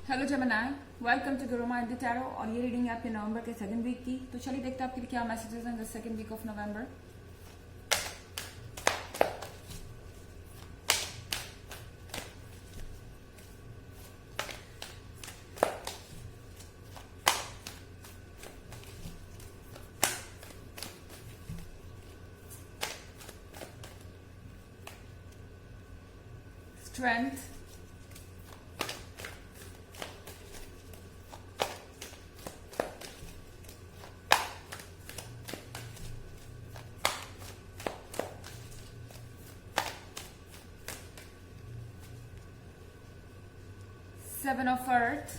Hello Gemini, welcome to Guru mind the tarot. और ये reading है आपके नवंबर के सेकंड वीक की। तो चलिए देखते हैं आपके लिए क्या मैसेजेस हैं the second week of November. Strength, seven of earth,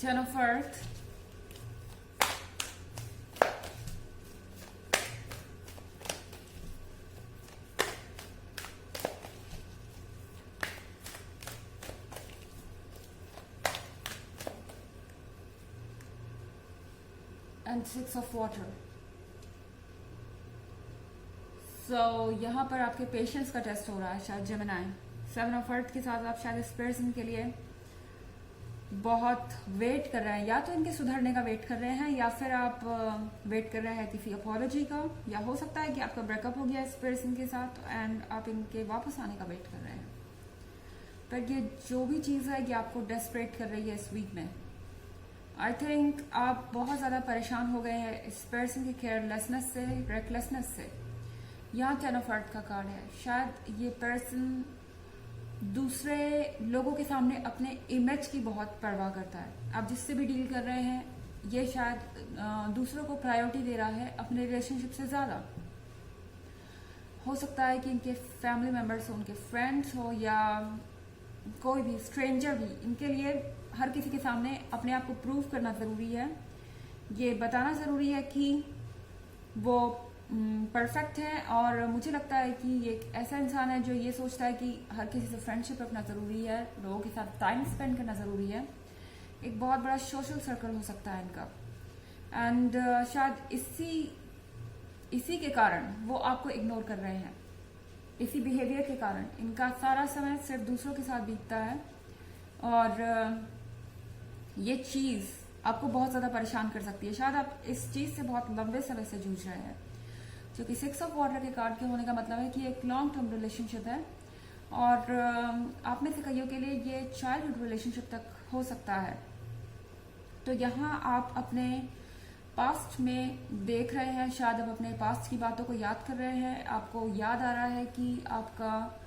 ten of earth, and six of water. So यहाँ पर आपके पेशेंस का टेस्ट हो रहा है शायद जेमिनी। सेवन ऑफ अर्थ के साथ आप शायद इस पर्सन के लिए बहुत वेट कर रहे हैं, या तो इनके सुधरने का वेट कर रहे हैं या फिर आप वेट कर रहे हैं किसी अपॉलॉजी का, या हो सकता है कि आपका ब्रेकअप हो गया इस पर्सन के साथ एंड आप इनके वापस आने का वेट कर रहे हैं। पर ये जो भी चीज़ है ये आपको डेस्परेट कर रही है इस वीक में। आई थिंक आप बहुत ज़्यादा परेशान हो गए हैं इस पर्सन की केयरलेसनेस से, रेकलेसनेस से। यहाँ टेन ऑफ अर्थ का कार्ड है। शायद ये पर्सन दूसरे लोगों के सामने अपने इमेज की बहुत परवाह करता है। आप जिससे भी डील कर रहे हैं ये शायद दूसरों को प्रायोरिटी दे रहा है अपने रिलेशनशिप से ज़्यादा। हो सकता है कि इनके फैमिली मेंबर्स हो, उनके फ्रेंड्स हो, या कोई भी स्ट्रेंजर भी, इनके लिए हर किसी के सामने अपने आप को प्रूव करना ज़रूरी है। ये बताना ज़रूरी है कि वो परफेक्ट है। और मुझे लगता है कि ये एक ऐसा इंसान है जो ये सोचता है कि हर किसी से फ्रेंडशिप रखना ज़रूरी है, लोगों के साथ टाइम स्पेंड करना ज़रूरी है। एक बहुत बड़ा सोशल सर्कल हो सकता है इनका। एंड शायद इसी के कारण वो आपको इग्नोर कर रहे हैं। इसी बिहेवियर के कारण इनका सारा समय सिर्फ दूसरों के साथ बीतता है। और ये चीज़ आपको बहुत ज़्यादा परेशान कर सकती है। शायद आप इस चीज़ से बहुत लंबे समय से जूझ रहे हैं, क्योंकि सिक्स ऑफ वाटर के कार्ड के होने का मतलब है कि एक लॉन्ग टर्म रिलेशनशिप है। और आप में से कईयों के लिए ये चाइल्डहुड रिलेशनशिप तक हो सकता है। तो यहाँ आप अपने पास्ट में देख रहे हैं, शायद आप अपने पास्ट की बातों को याद कर रहे हैं। आपको याद आ रहा है कि आपका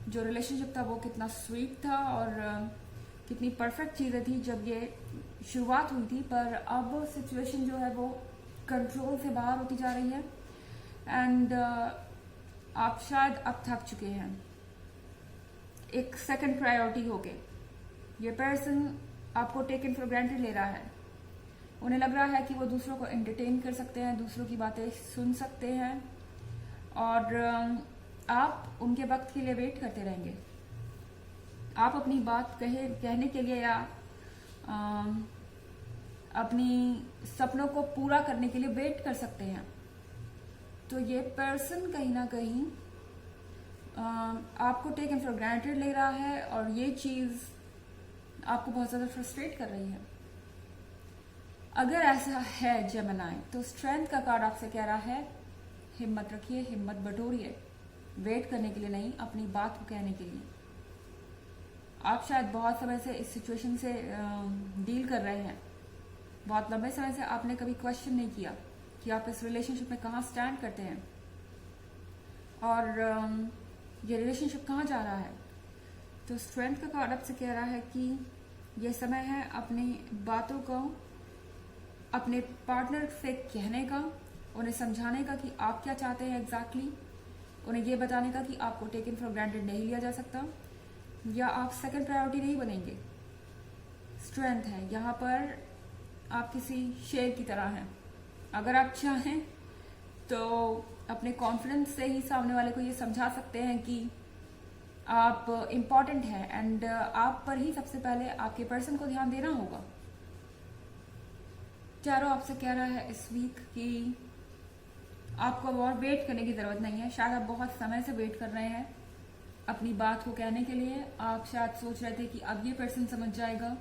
जो रिलेशनशिप था वो कितना स्वीट था और कितनी परफेक्ट चीज़ें थी जब ये शुरुआत हुई थी। पर अब सिचुएशन जो है वो कंट्रोल से बाहर होती जा रही है एंड आप शायद अब थक चुके हैं। एक सेकंड प्रायोरिटी होके ये पर्सन आपको टेकन फॉर ग्रांटेड ले रहा है। उन्हें लग रहा है कि वो दूसरों को एंटरटेन कर सकते हैं, दूसरों की बातें सुन सकते हैं और आप उनके वक्त के लिए वेट करते रहेंगे। आप अपनी बात कहने के लिए या अपनी सपनों को पूरा करने के लिए वेट कर सकते हैं। तो ये पर्सन कहीं ना कहीं आपको टेकन फॉर ग्रांटेड ले रहा है और ये चीज़ आपको बहुत ज़्यादा फ्रस्ट्रेट कर रही है। अगर ऐसा है जेमिनी, तो स्ट्रेंथ का कार्ड आपसे कह रहा है हिम्मत रखिए, हिम्मत बटोरिए। वेट करने के लिए नहीं, अपनी बात को कहने के लिए। आप शायद बहुत समय से इस सिचुएशन से डील कर रहे हैं। बहुत लंबे समय से आपने कभी क्वेश्चन नहीं किया कि आप इस रिलेशनशिप में कहाँ स्टैंड करते हैं और ये रिलेशनशिप कहाँ जा रहा है। तो स्ट्रेंथ का कार्ड आपसे कह रहा है कि ये समय है अपनी बातों को अपने पार्टनर से कहने का, उन्हें समझाने का कि आप क्या चाहते हैं एग्जैक्टली, उन्हें ये बताने का कि आपको टेकन फॉर ग्रांटेड नहीं लिया जा सकता या आप सेकंड प्रायोरिटी नहीं बनेंगे। स्ट्रेंथ है यहाँ पर, आप किसी शेर की तरह हैं। अगर आप चाहें तो अपने कॉन्फिडेंस से ही सामने वाले को ये समझा सकते हैं कि आप इम्पॉर्टेंट हैं एंड आप पर ही सबसे पहले आपके पर्सन को ध्यान देना होगा। चारों आपसे कह रहा है इस वीक कि आपको अब और वेट करने की जरूरत नहीं है। शायद आप बहुत समय से वेट कर रहे हैं अपनी बात को कहने के लिए। आप शायद सोच रहे थे कि अब ये पर्सन समझ जाएगा,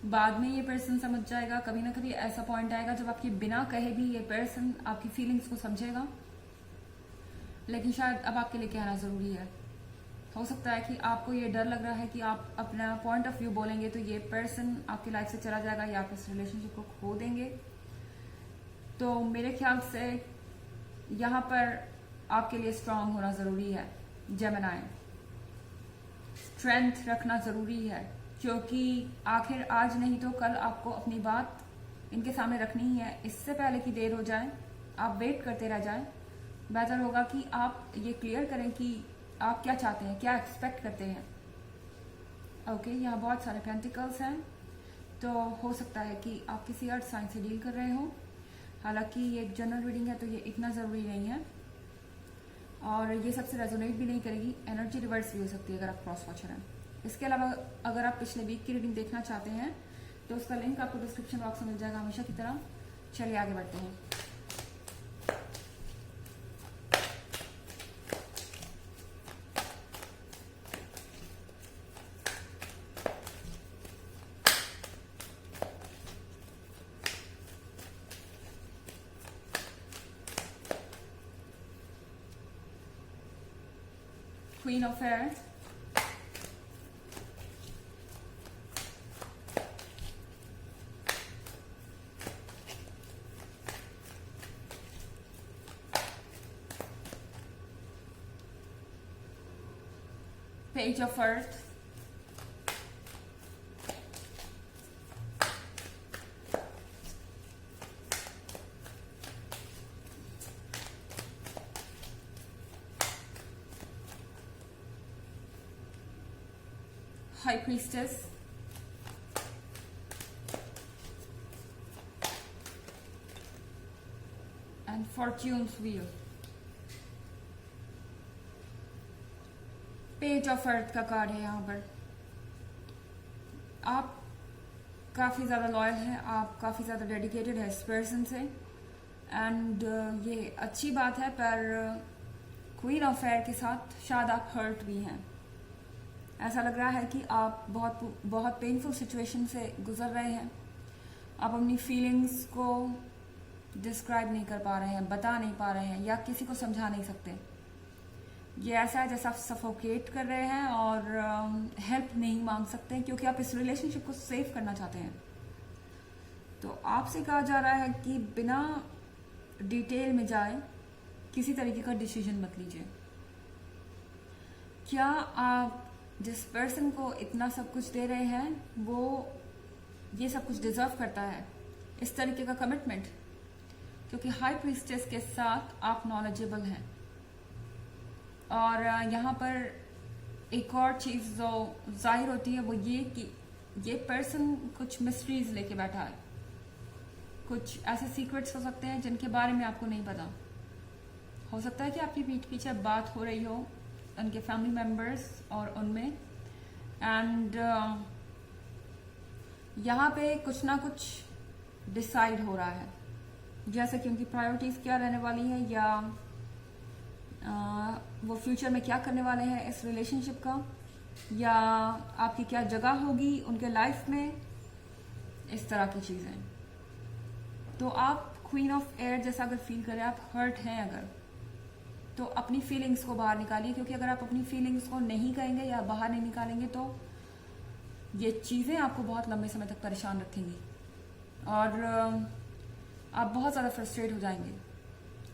बाद में ये पर्सन समझ जाएगा। कभी ना कभी ऐसा पॉइंट आएगा जब आपकी बिना कहे भी ये पर्सन आपकी फीलिंग्स को समझेगा, लेकिन शायद अब आपके लिए कहना जरूरी है। हो सकता है कि आपको ये डर लग रहा है कि आप अपना पॉइंट ऑफ व्यू बोलेंगे तो ये पर्सन आपकी लाइफ से चला जाएगा या आप इस रिलेशनशिप को खो देंगे। तो मेरे ख्याल से यहाँ पर आपके लिए स्ट्रांग होना जरूरी है जेमिनी। स्ट्रेंथ रखना जरूरी है, क्योंकि आखिर आज नहीं तो कल आपको अपनी बात इनके सामने रखनी ही है। इससे पहले कि देर हो जाए, आप वेट करते रह जाएं, बेहतर होगा कि आप ये क्लियर करें कि आप क्या चाहते हैं, क्या एक्सपेक्ट करते हैं। ओके, यहाँ बहुत सारे पेंटिकल्स हैं, तो हो सकता है कि आप किसी अर्थ साइन से डील कर रहे हो। हालांकि ये एक जनरल रीडिंग है तो ये इतना ज़रूरी नहीं है, और ये सबसे रेजोनेट भी नहीं करेगी। एनर्जी रिवर्स भी हो सकती है अगर आप क्रॉस वॉचर हैं। इसके अलावा अगर आप पिछले वीक की रीडिंग देखना चाहते हैं तो उसका लिंक आपको डिस्क्रिप्शन बॉक्स में मिल जाएगा हमेशा की तरह। चलिए आगे बढ़ते हैं। Queen of Air, Page of Earth, High Priestess, and Fortune's Wheel। Page of earth का कार्ड है यहाँ पर। आप काफ़ी ज़्यादा लॉयल हैं, आप काफ़ी ज़्यादा डेडिकेटेड है इस पर्सन से, एंड ये अच्छी बात है। पर क्वीन ऑफ एयर के साथ शायद आप हर्ट भी हैं। ऐसा लग रहा है कि आप बहुत पेनफुल सिचुएशन से गुजर रहे हैं। आप अपनी फीलिंग्स को डिस्क्राइब नहीं कर पा रहे हैं, बता नहीं पा रहे हैं, या किसी को समझा नहीं सकते। ये ऐसा है जैसा आप सफोकेट कर रहे हैं और हेल्प नहीं मांग सकते, क्योंकि आप इस रिलेशनशिप को सेव करना चाहते हैं। तो आपसे कहा जा रहा है कि बिना डिटेल में जाए किसी तरीके का डिसीजन मत लीजिए। क्या आप जिस पर्सन को इतना सब कुछ दे रहे हैं वो ये सब कुछ डिजर्व करता है, इस तरीके का कमिटमेंट? क्योंकि हाई प्रीस्टेस के साथ आप नॉलेजेबल हैं, और यहाँ पर एक और चीज़ जो जाहिर होती है वो ये कि ये पर्सन कुछ मिस्ट्रीज लेके बैठा है। कुछ ऐसे सीक्रेट्स हो सकते हैं जिनके बारे में आपको नहीं पता। हो सकता है कि आपकी पीठ पीछे बात हो रही हो उनके फैमिली मेंबर्स और उनमें, एंड यहाँ पे कुछ ना कुछ डिसाइड हो रहा है, जैसे कि उनकी प्रायोरिटीज क्या रहने वाली है, या वो फ्यूचर में क्या करने वाले हैं इस रिलेशनशिप का, या आपकी क्या जगह होगी उनके लाइफ में, इस तरह की चीज़ें। तो आप क्वीन ऑफ एयर जैसा अगर फील करें, आप हर्ट हैं अगर, तो अपनी फीलिंग्स को बाहर निकालिए। क्योंकि अगर आप अपनी फीलिंग्स को नहीं कहेंगे या बाहर नहीं निकालेंगे तो ये चीज़ें आपको बहुत लंबे समय तक परेशान रखेंगी, और आप बहुत ज़्यादा फ्रस्ट्रेट हो जाएंगे।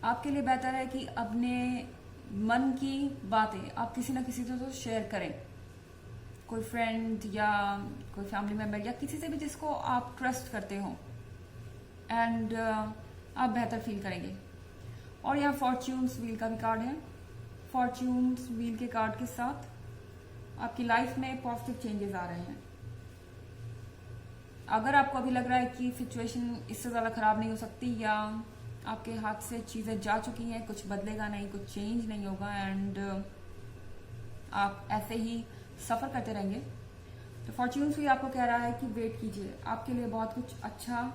आपके लिए बेहतर है कि अपने मन की बातें आप किसी न किसी से तो शेयर करें, कोई फ्रेंड या कोई फैमिली मेम्बर या किसी से भी जिसको आप ट्रस्ट करते हो, एंड आप बेहतर फील करेंगे। और यहाँ फॉर्च्यून्स व्हील का भी कार्ड है। फॉर्च्यून्स व्हील के कार्ड के साथ आपकी लाइफ में पॉजिटिव चेंजेस आ रहे हैं। अगर आपको अभी लग रहा है कि सिचुएशन इससे ज़्यादा ख़राब नहीं हो सकती, या आपके हाथ से चीज़ें जा चुकी हैं, कुछ बदलेगा नहीं, कुछ चेंज नहीं होगा, एंड आप ऐसे ही सफर करते रहेंगे। तो फॉर्च्यून भी आपको कह रहा है कि वेट कीजिए, आपके लिए बहुत कुछ अच्छा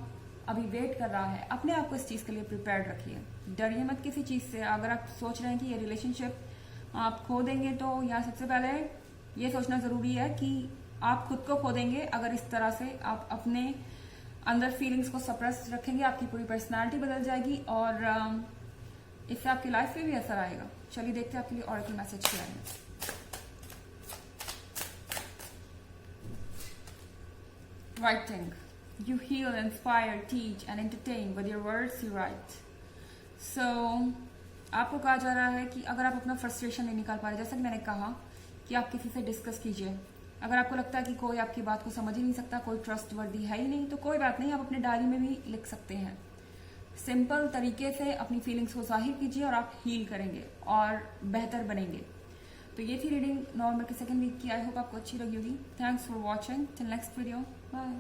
अभी वेट कर रहा है। अपने आप को इस चीज के लिए प्रिपेयर्ड रखिए, डरिए मत किसी चीज से। अगर आप सोच रहे हैं कि ये रिलेशनशिप आप खो देंगे, तो यहाँ सबसे पहले ये सोचना जरूरी है कि आप खुद को खो देंगे अगर इस तरह से आप अपने अंदर फीलिंग्स को सप्रेस रखेंगे। आपकी पूरी पर्सनालिटी बदल जाएगी और इससे आपकी लाइफ पे भी असर आएगा। चलिए देखते हैं आपके लिए ऑरेकल मैसेज क्या है। Writing. You heal, inspire, teach and entertain with your words you write. So, आपको कहा जा रहा है कि अगर आप अपना फ्रस्ट्रेशन नहीं निकाल पा रहे, जैसा कि मैंने कहा कि आप किसी से डिस्कस कीजिए। अगर आपको लगता है कि कोई आपकी बात को समझ ही नहीं सकता, कोई ट्रस्ट वर्दी है ही नहीं, तो कोई बात नहीं, आप अपने डायरी में भी लिख सकते हैं। सिंपल तरीके से अपनी फीलिंग्स को जाहिर कीजिए और आप हील करेंगे और बेहतर बनेंगे। तो ये थी रीडिंग नवंबर के सेकंड वीक की। आई होप आपको अच्छी लगी होगी। Thanks for watching. Till next video, bye.